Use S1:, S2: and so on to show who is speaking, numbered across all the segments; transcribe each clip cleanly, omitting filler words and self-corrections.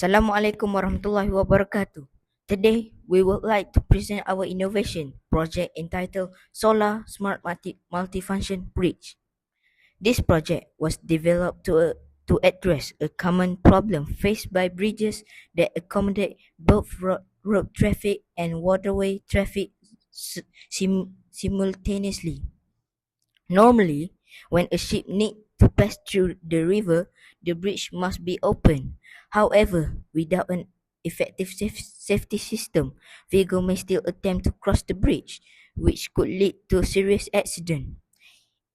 S1: Assalamualaikum warahmatullahi wabarakatuh. Today, we would like to present our innovation project entitled Solar Smart Multifunction Bridge. This project was developed to address a common problem faced by bridges that accommodate both road traffic and waterway traffic simultaneously. Normally, when a ship needs to pass through the river, the bridge must be open. However, without an effective safety system, vehicles may still attempt to cross the bridge, which could lead to a serious accident.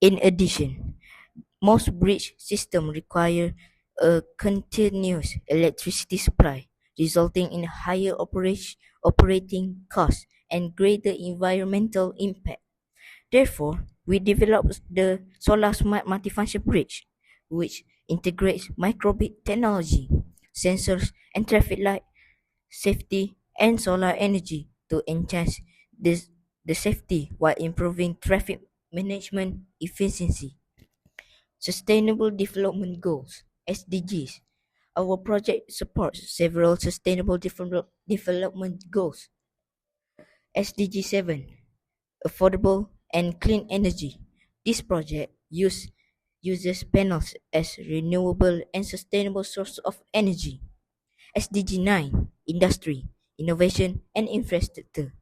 S1: In addition, most bridge systems require a continuous electricity supply, resulting in higher operating costs and greater environmental impact. Therefore, we developed the Solar Smart Multifunction Bridge, which integrates microbit technology, sensors, and traffic light safety and solar energy to enhance the safety while improving traffic management efficiency. Sustainable Development Goals (SDGs). Our project supports several sustainable development goals. SDG 7, affordable and clean energy. This project uses panels as renewable and sustainable source of energy. SDG 9, industry, innovation and infrastructure.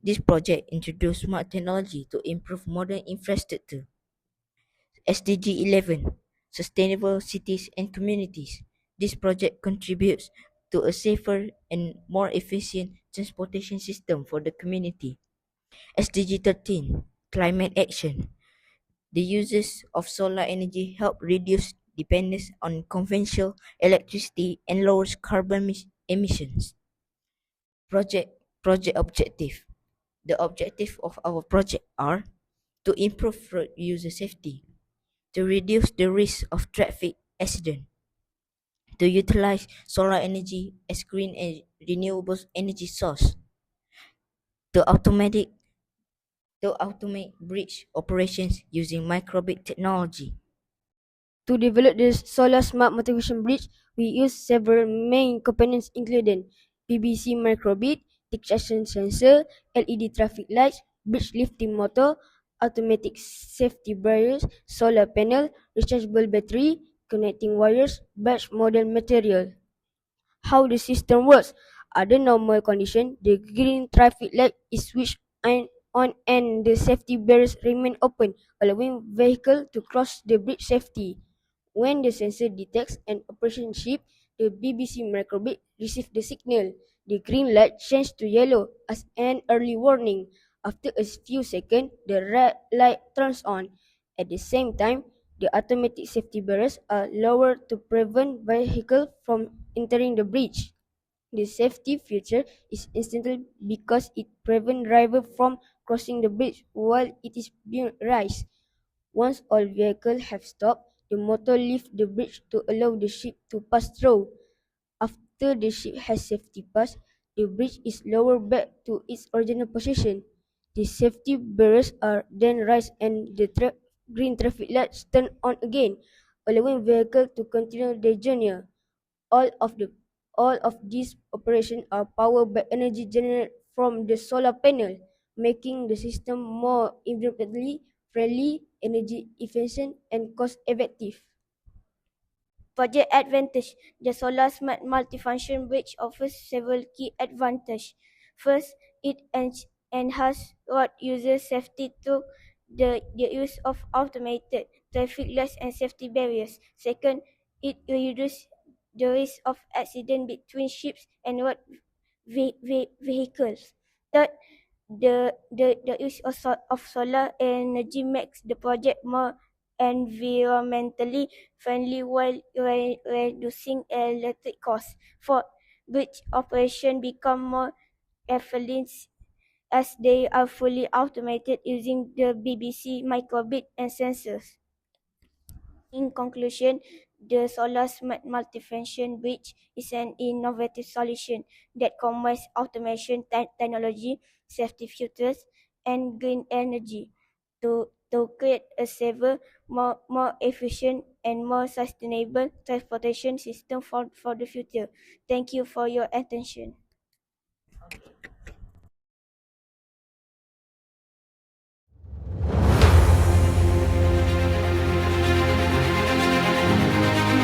S1: This project introduces smart technology to improve modern infrastructure. SDG 11, sustainable cities and communities. This project contributes to a safer and more efficient transportation system for the community. SDG 13, climate action. The uses of solar energy help reduce dependence on conventional electricity and lowers carbon emissions. Project objective. The objective of our project are to improve road user safety, to reduce the risk of traffic accident, to utilize solar energy as green and renewable energy source, to automate bridge operations using microbit technology.
S2: To develop the Solar Smart Motivation Bridge, we use several main components including PBC microbit, detection sensor, LED traffic lights, bridge lifting motor, automatic safety barriers, solar panel, rechargeable battery, connecting wires, batch model material. How the system works. Under normal condition, the green traffic light is switched on and the safety barriers remain open, allowing vehicle to cross the bridge safely. When the sensor detects an operation ship, the BBC microbit receives the signal. The green light changes to yellow as an early warning. After a few seconds, the red light turns on. At the same time, the automatic safety barriers are lowered to prevent vehicles from entering the bridge. The safety feature is essential because it prevents drivers from crossing the bridge while it is being raised. Once all vehicles have stopped, the motor lifts the bridge to allow the ship to pass through. After the ship has safely passed, the bridge is lowered back to its original position. The safety barriers are then raised and the green traffic lights turn on again, allowing vehicles to continue their journey. All of the all of these operations are powered by energy generated from the solar panel, making the system more environmentally friendly, energy efficient, and cost effective. Project Advantage. The Solar Smart Multifunction Bridge offers several key advantages. First, it enhances road user safety through the use of automated traffic lights and safety barriers. Second, it reduces the risk of accident between ships and road vehicles. Third, the use of solar energy makes the project more environmentally friendly while reducing electric costs. Fourth, bridge operation become more efficient as they are fully automated using the BBC microbit and sensors. In conclusion, the Solar Smart Multifunction Bridge is an innovative solution that combines automation technology, safety features, and green energy to create a safer, more efficient,
S3: and more sustainable transportation system for the future. Thank you for your attention.